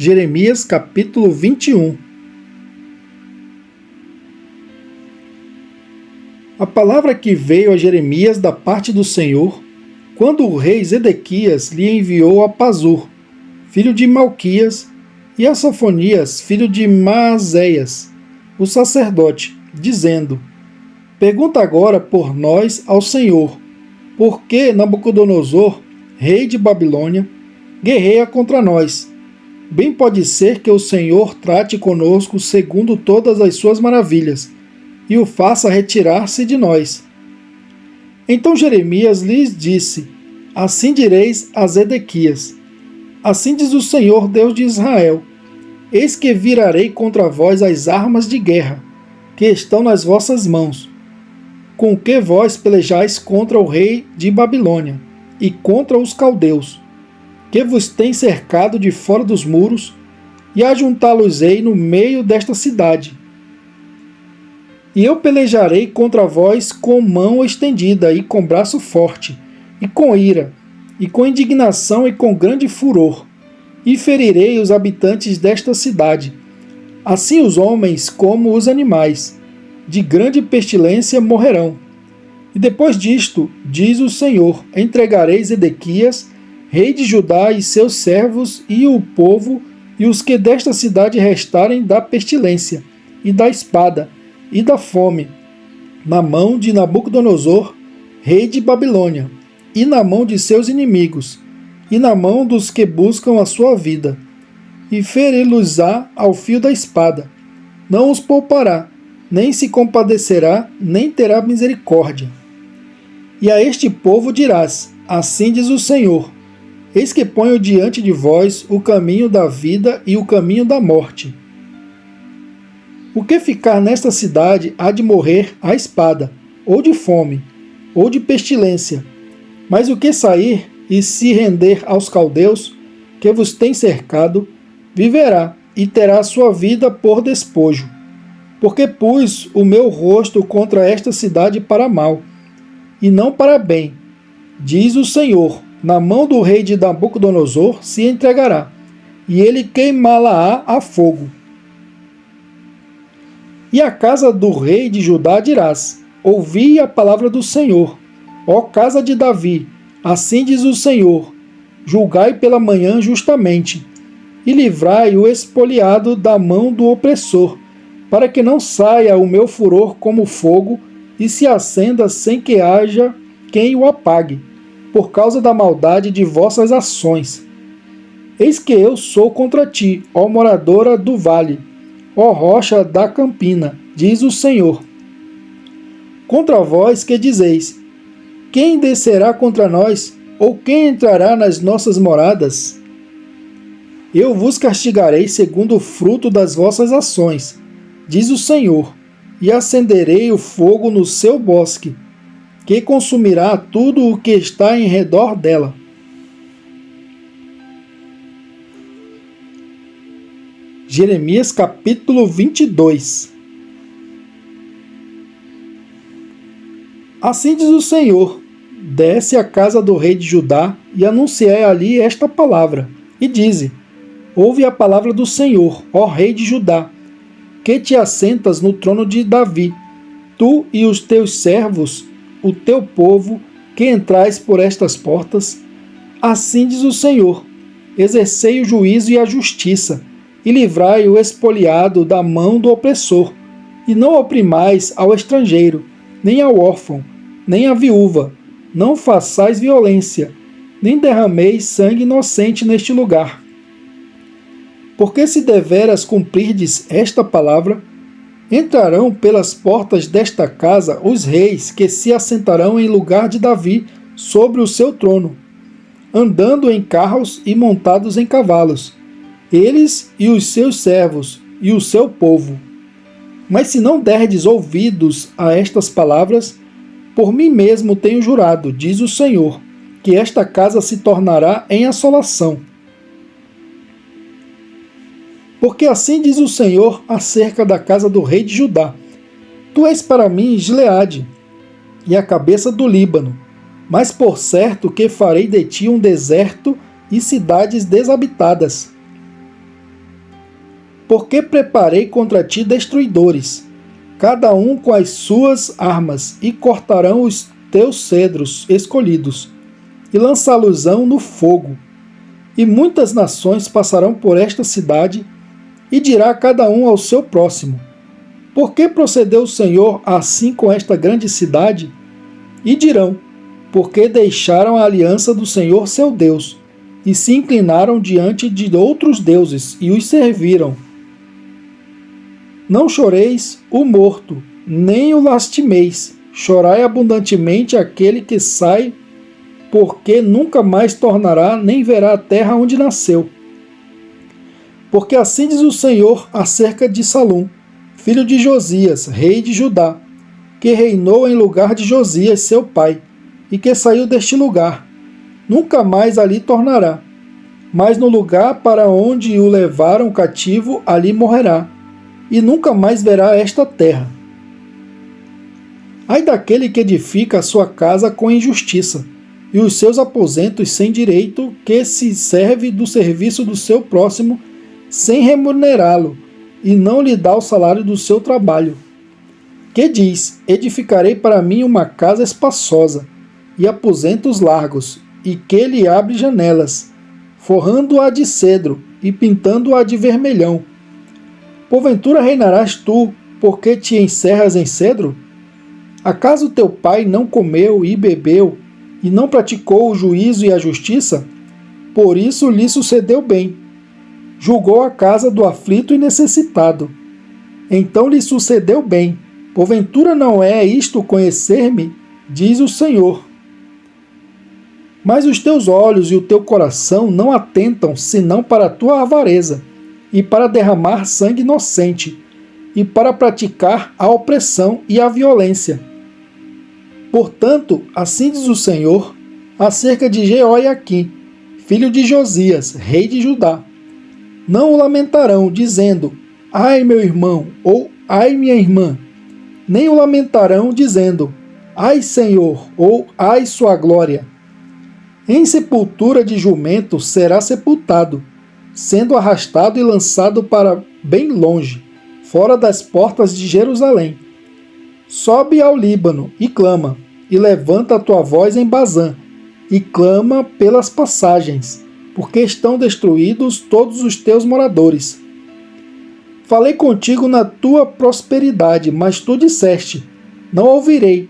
Jeremias capítulo 21. A palavra que veio a Jeremias da parte do Senhor, quando o rei Zedequias lhe enviou a Pazur, filho de Malquias, e a Sofonias, filho de Maazéias, o sacerdote, dizendo: Pergunta agora por nós ao Senhor, por que Nabucodonosor, rei de Babilônia, guerreia contra nós? Bem pode ser que o Senhor trate conosco segundo todas as suas maravilhas, e o faça retirar-se de nós. Então Jeremias lhes disse: Assim direis a Zedequias: Assim diz o Senhor Deus de Israel: Eis que virarei contra vós as armas de guerra, que estão nas vossas mãos, com que vós pelejais contra o rei de Babilônia, e contra os caldeus, que vos têm cercado de fora dos muros, e ajuntá-los-ei no meio desta cidade. E eu pelejarei contra vós com mão estendida e com braço forte, e com ira, e com indignação e com grande furor, e ferirei os habitantes desta cidade, assim os homens como os animais, de grande pestilência morrerão. E depois disto, diz o Senhor, entregarei Zedequias, rei de Judá, e seus servos, e o povo, e os que desta cidade restarem da pestilência, e da espada, e da fome, na mão de Nabucodonosor, rei de Babilônia, e na mão de seus inimigos, e na mão dos que buscam a sua vida, e feri-los-á ao fio da espada. Não os poupará, nem se compadecerá, nem terá misericórdia. E a este povo dirás: Assim diz o Senhor: Eis que ponho diante de vós o caminho da vida e o caminho da morte. O que ficar nesta cidade há de morrer à espada, ou de fome, ou de pestilência. Mas o que sair e se render aos caldeus, que vos têm cercado, viverá e terá sua vida por despojo. Porque pus o meu rosto contra esta cidade para mal, e não para bem, diz o Senhor. Na mão do rei de Nabucodonosor se entregará, e ele queimá-la-á a fogo. E à casa do rei de Judá dirás: Ouvi a palavra do Senhor, ó casa de Davi, assim diz o Senhor: Julgai pela manhã justamente, e livrai o expoliado da mão do opressor, para que não saia o meu furor como fogo e se acenda sem que haja quem o apague, por causa da maldade de vossas ações. Eis que eu sou contra ti, ó moradora do vale, ó rocha da campina, diz o Senhor. Contra vós que dizeis: Quem descerá contra nós, ou quem entrará nas nossas moradas? Eu vos castigarei segundo o fruto das vossas ações, diz o Senhor, e acenderei o fogo no seu bosque, que consumirá tudo o que está em redor dela. Jeremias capítulo 22. Assim diz o Senhor: Desce à casa do rei de Judá e anunciai ali esta palavra, e dize: Ouve a palavra do Senhor, ó rei de Judá, que te assentas no trono de Davi, tu e os teus servos, o teu povo, que entrais por estas portas. Assim diz o Senhor: Exercei o juízo e a justiça, e livrai o expoliado da mão do opressor, e não oprimais ao estrangeiro, nem ao órfão, nem à viúva, não façais violência, nem derrameis sangue inocente neste lugar. Porque se deveras cumprirdes esta palavra, entrarão pelas portas desta casa os reis que se assentarão em lugar de Davi sobre o seu trono, andando em carros e montados em cavalos, eles e os seus servos e o seu povo. Mas se não derdes ouvidos a estas palavras, por mim mesmo tenho jurado, diz o Senhor, que esta casa se tornará em assolação. Porque assim diz o Senhor acerca da casa do rei de Judá: Tu és para mim Gileade, e a cabeça do Líbano, mas por certo que farei de ti um deserto e cidades desabitadas. Porque preparei contra ti destruidores, cada um com as suas armas, e cortarão os teus cedros escolhidos, e lançá-los-ão no fogo. E muitas nações passarão por esta cidade, e dirá cada um ao seu próximo: por que procedeu o Senhor assim com esta grande cidade? E dirão: porque deixaram a aliança do Senhor seu Deus, e se inclinaram diante de outros deuses, e os serviram. Não choreis o morto, nem o lastimeis, chorai abundantemente aquele que sai, porque nunca mais tornará, nem verá a terra onde nasceu. Porque assim diz o Senhor acerca de Salum, filho de Josias, rei de Judá, que reinou em lugar de Josias, seu pai, e que saiu deste lugar. Nunca mais ali tornará, mas no lugar para onde o levaram cativo, ali morrerá, e nunca mais verá esta terra. Ai daquele que edifica a sua casa com injustiça, e os seus aposentos sem direito, que se serve do serviço do seu próximo, sem remunerá-lo, e não lhe dá o salário do seu trabalho. Que diz: edificarei para mim uma casa espaçosa, e aposentos largos, e que lhe abre janelas, forrando-a de cedro, e pintando-a de vermelhão. Porventura reinarás tu, porque te encerras em cedro? Acaso teu pai não comeu e bebeu, e não praticou o juízo e a justiça? Por isso lhe sucedeu bem. Julgou a casa do aflito e necessitado. Então lhe sucedeu bem. Porventura não é isto conhecer-me? Diz o Senhor. Mas os teus olhos e o teu coração não atentam senão para a tua avareza, e para derramar sangue inocente, e para praticar a opressão e a violência. Portanto, assim diz o Senhor, acerca de Jeoiaquim, filho de Josias, rei de Judá: não o lamentarão, dizendo: ai, meu irmão, ou ai, minha irmã, nem o lamentarão, dizendo: ai, Senhor, ou ai, sua glória. Em sepultura de jumento será sepultado, sendo arrastado e lançado para bem longe, fora das portas de Jerusalém. Sobe ao Líbano e clama, e levanta a tua voz em Bazã, e clama pelas passagens, porque estão destruídos todos os teus moradores. Falei contigo na tua prosperidade, mas tu disseste: não ouvirei.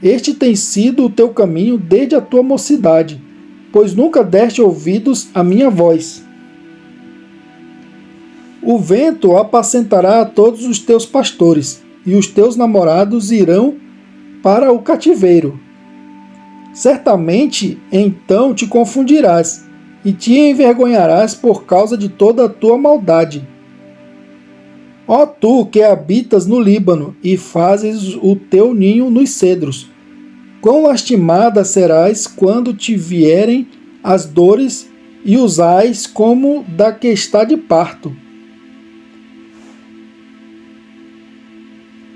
Este tem sido o teu caminho desde a tua mocidade, pois nunca deste ouvidos à minha voz. O vento apacentará a todos os teus pastores, e os teus namorados irão para o cativeiro. Certamente então te confundirás, e te envergonharás por causa de toda a tua maldade. Ó tu que habitas no Líbano, e fazes o teu ninho nos cedros, quão lastimada serás quando te vierem as dores e usais como da que está de parto.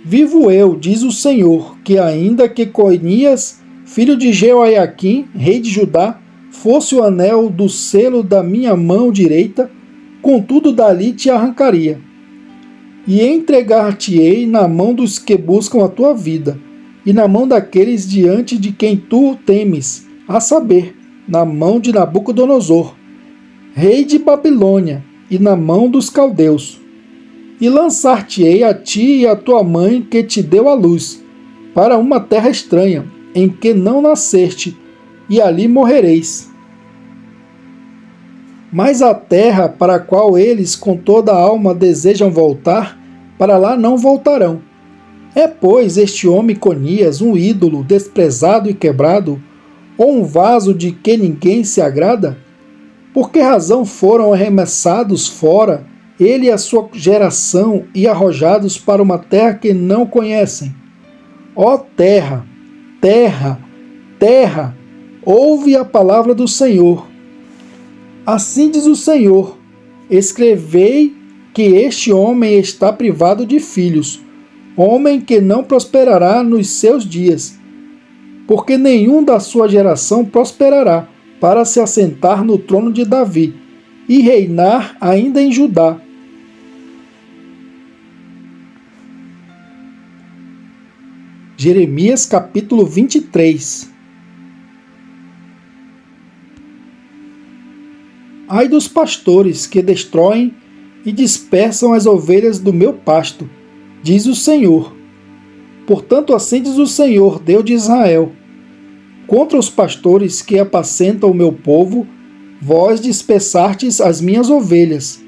Vivo eu, diz o Senhor, que ainda que Coinias, filho de Jeoiaquim, rei de Judá, fosse o anel do selo da minha mão direita, contudo dali te arrancaria. E entregar-te-ei na mão dos que buscam a tua vida, e na mão daqueles diante de quem tu temes, a saber, na mão de Nabucodonosor, rei de Babilônia, e na mão dos caldeus. E lançar-te-ei a ti e a tua mãe que te deu à luz, para uma terra estranha, em que não nasceste, e ali morrereis. Mas a terra para a qual eles com toda a alma desejam voltar, para lá não voltarão. É, pois, este homem Conias um ídolo desprezado e quebrado, ou um vaso de que ninguém se agrada? Por que razão foram arremessados fora ele e a sua geração e arrojados para uma terra que não conhecem? Ó terra, terra, terra, ouve a palavra do Senhor. Assim diz o Senhor: escrevei que este homem está privado de filhos, homem que não prosperará nos seus dias, porque nenhum da sua geração prosperará para se assentar no trono de Davi e reinar ainda em Judá. Jeremias capítulo 23. Ai dos pastores que destroem e dispersam as ovelhas do meu pasto, diz o Senhor. Portanto, assim diz o Senhor, Deus de Israel: contra os pastores que apacentam o meu povo, vós dispersastes as minhas ovelhas,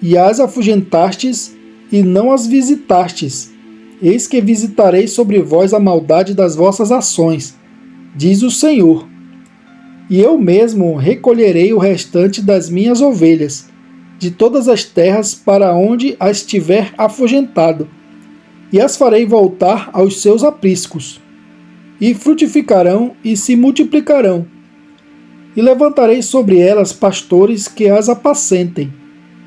e as afugentastes, e não as visitastes. Eis que visitarei sobre vós a maldade das vossas ações, diz o Senhor. E eu mesmo recolherei o restante das minhas ovelhas, de todas as terras para onde as tiver afugentado, e as farei voltar aos seus apriscos, e frutificarão e se multiplicarão. E levantarei sobre elas pastores que as apacentem,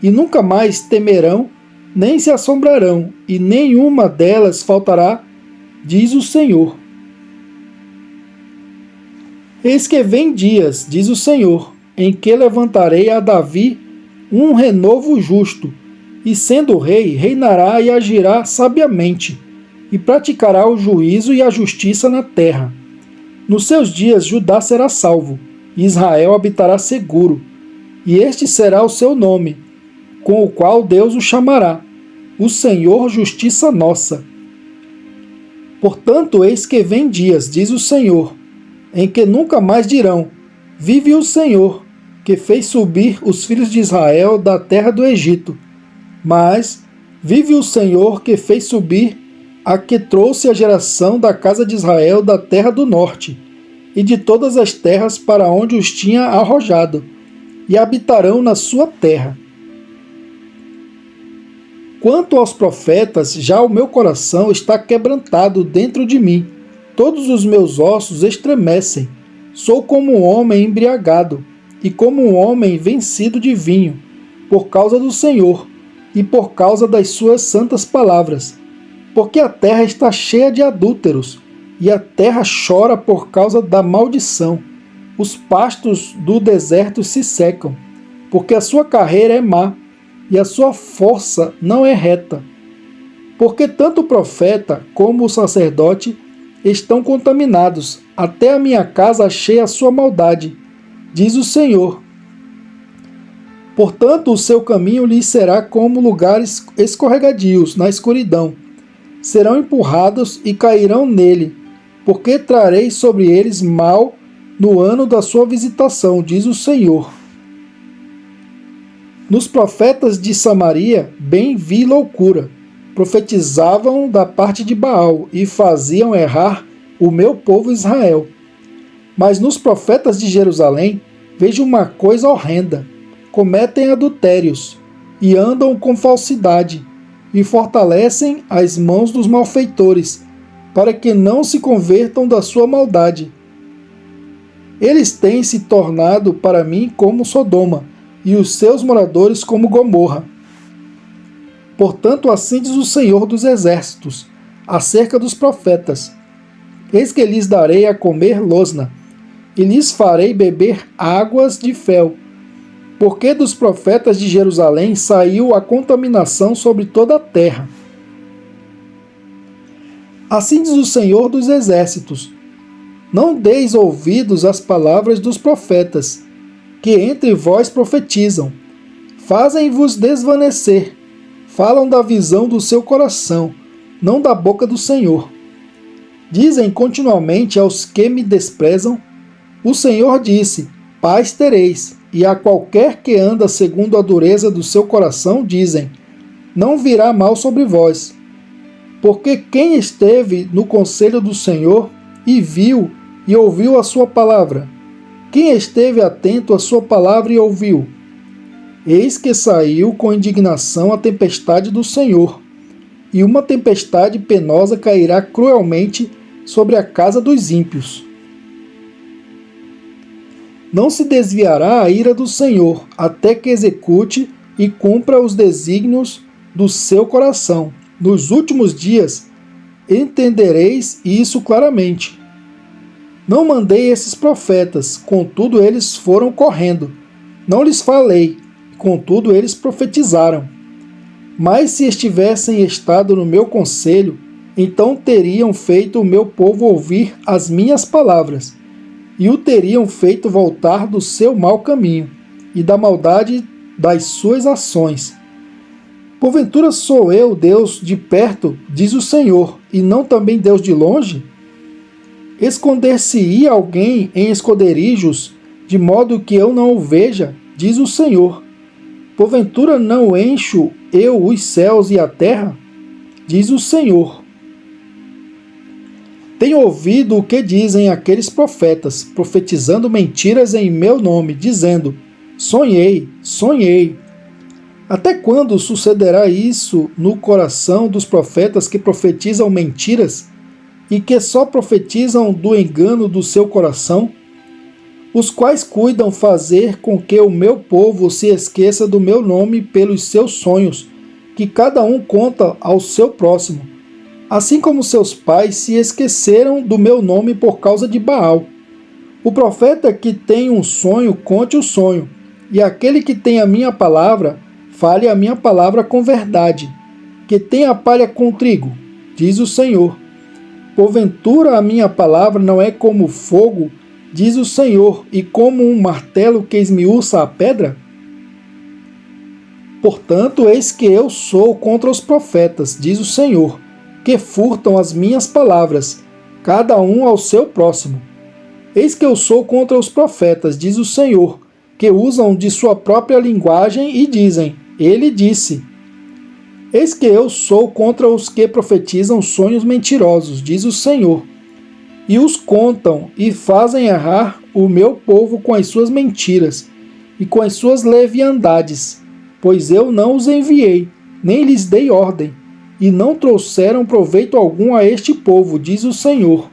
e nunca mais temerão, nem se assombrarão, e nenhuma delas faltará, diz o Senhor. Eis que vem dias, diz o Senhor, em que levantarei a Davi um renovo justo, e sendo rei, reinará e agirá sabiamente, e praticará o juízo e a justiça na terra. Nos seus dias Judá será salvo, e Israel habitará seguro, e este será o seu nome, com o qual Deus o chamará, o Senhor Justiça Nossa. Portanto, eis que vem dias, diz o Senhor, em que nunca mais dirão: vive o Senhor, que fez subir os filhos de Israel da terra do Egito. Mas vive o Senhor, que fez subir a que trouxe a geração da casa de Israel da terra do norte, e de todas as terras para onde os tinha arrojado, e habitarão na sua terra. Quanto aos profetas, já o meu coração está quebrantado dentro de mim, todos os meus ossos estremecem. Sou como um homem embriagado, e como um homem vencido de vinho, por causa do Senhor, e por causa das suas santas palavras. Porque a terra está cheia de adúlteros, e a terra chora por causa da maldição. Os pastos do deserto se secam, porque a sua carreira é má, e a sua força não é reta. Porque tanto o profeta como o sacerdote estão contaminados, até a minha casa achei a sua maldade, diz o Senhor. Portanto, o seu caminho lhes será como lugares escorregadios na escuridão. Serão empurrados e cairão nele, porque trarei sobre eles mal no ano da sua visitação, diz o Senhor. Nos profetas de Samaria, bem vi loucura. Profetizavam da parte de Baal e faziam errar o meu povo Israel. Mas nos profetas de Jerusalém, vejo uma coisa horrenda. Cometem adultérios e andam com falsidade e fortalecem as mãos dos malfeitores, para que não se convertam da sua maldade. Eles têm se tornado para mim como Sodoma, e os seus moradores como Gomorra. Portanto, assim diz o Senhor dos Exércitos, acerca dos profetas: eis que lhes darei a comer losna, e lhes farei beber águas de fel, porque dos profetas de Jerusalém saiu a contaminação sobre toda a terra. Assim diz o Senhor dos Exércitos: não deis ouvidos às palavras dos profetas, que entre vós profetizam. Fazem-vos desvanecer, falam da visão do seu coração, não da boca do Senhor. Dizem continuamente aos que me desprezam: o Senhor disse, paz tereis, e a qualquer que anda segundo a dureza do seu coração dizem, não virá mal sobre vós. Porque quem esteve no conselho do Senhor e viu e ouviu a sua palavra? Quem esteve atento à sua palavra e ouviu? Eis que saiu com indignação a tempestade do Senhor, e uma tempestade penosa cairá cruelmente sobre a casa dos ímpios. Não se desviará a ira do Senhor, até que execute e cumpra os desígnios do seu coração. Nos últimos dias entendereis isso claramente. Não mandei esses profetas, contudo eles foram correndo. Não lhes falei, contudo eles profetizaram. Mas se estivessem estado no meu conselho, então teriam feito o meu povo ouvir as minhas palavras, e o teriam feito voltar do seu mau caminho e da maldade das suas ações. Porventura sou eu Deus de perto, diz o Senhor, e não também Deus de longe? Esconder-se-ia alguém em esconderijos, de modo que eu não o veja, diz o Senhor. Porventura não encho eu os céus e a terra? Diz o Senhor. Tenho ouvido o que dizem aqueles profetas, profetizando mentiras em meu nome, dizendo: sonhei, sonhei. Até quando sucederá isso no coração dos profetas que profetizam mentiras e que só profetizam do engano do seu coração? Os quais cuidam fazer com que o meu povo se esqueça do meu nome pelos seus sonhos, que cada um conta ao seu próximo, assim como seus pais se esqueceram do meu nome por causa de Baal. O profeta que tem um sonho, conte o sonho, e aquele que tem a minha palavra, fale a minha palavra com verdade, que tem a palha com trigo, diz o Senhor. Porventura a minha palavra não é como fogo, diz o Senhor, e como um martelo que esmiuça a pedra? Portanto, eis que eu sou contra os profetas, diz o Senhor, que furtam as minhas palavras, cada um ao seu próximo. Eis que eu sou contra os profetas, diz o Senhor, que usam de sua própria linguagem e dizem: ele disse. Eis que eu sou contra os que profetizam sonhos mentirosos, diz o Senhor, e os contam e fazem errar o meu povo com as suas mentiras e com as suas leviandades, pois eu não os enviei, nem lhes dei ordem, e não trouxeram proveito algum a este povo, diz o Senhor.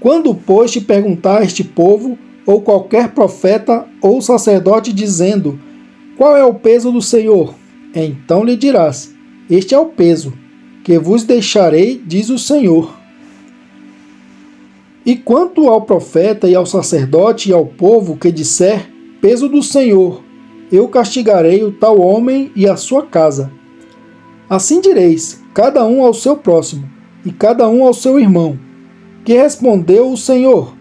Quando, pois, te perguntar este povo, ou qualquer profeta ou sacerdote, dizendo: qual é o peso do Senhor? Então lhe dirás: este é o peso, que vos deixarei, diz o Senhor. E quanto ao profeta e ao sacerdote e ao povo que disser: peso do Senhor, eu castigarei o tal homem e a sua casa. Assim direis, cada um ao seu próximo, e cada um ao seu irmão: que respondeu o Senhor?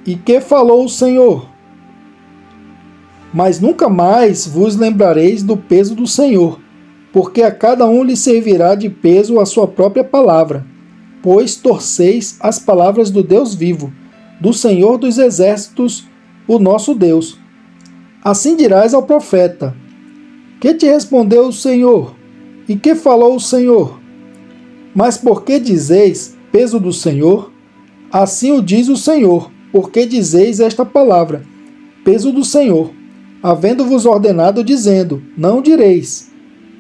E que falou o Senhor? Mas nunca mais vos lembrareis do peso do Senhor, porque a cada um lhe servirá de peso a sua própria palavra, pois torceis as palavras do Deus vivo, do Senhor dos exércitos, o nosso Deus. Assim dirás ao profeta: que te respondeu o Senhor? E que falou o Senhor? Mas por que dizeis peso do Senhor? Assim o diz o Senhor, porque dizeis esta palavra, peso do Senhor, havendo-vos ordenado dizendo: não direis,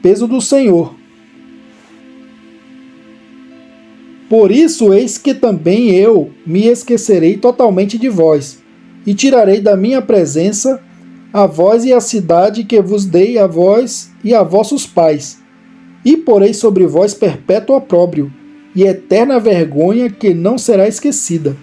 peso do Senhor. Por isso eis que também eu me esquecerei totalmente de vós, e tirarei da minha presença a vós e a cidade que vos dei a vós e a vossos pais, e porei sobre vós perpétuo opróbrio, e eterna vergonha que não será esquecida.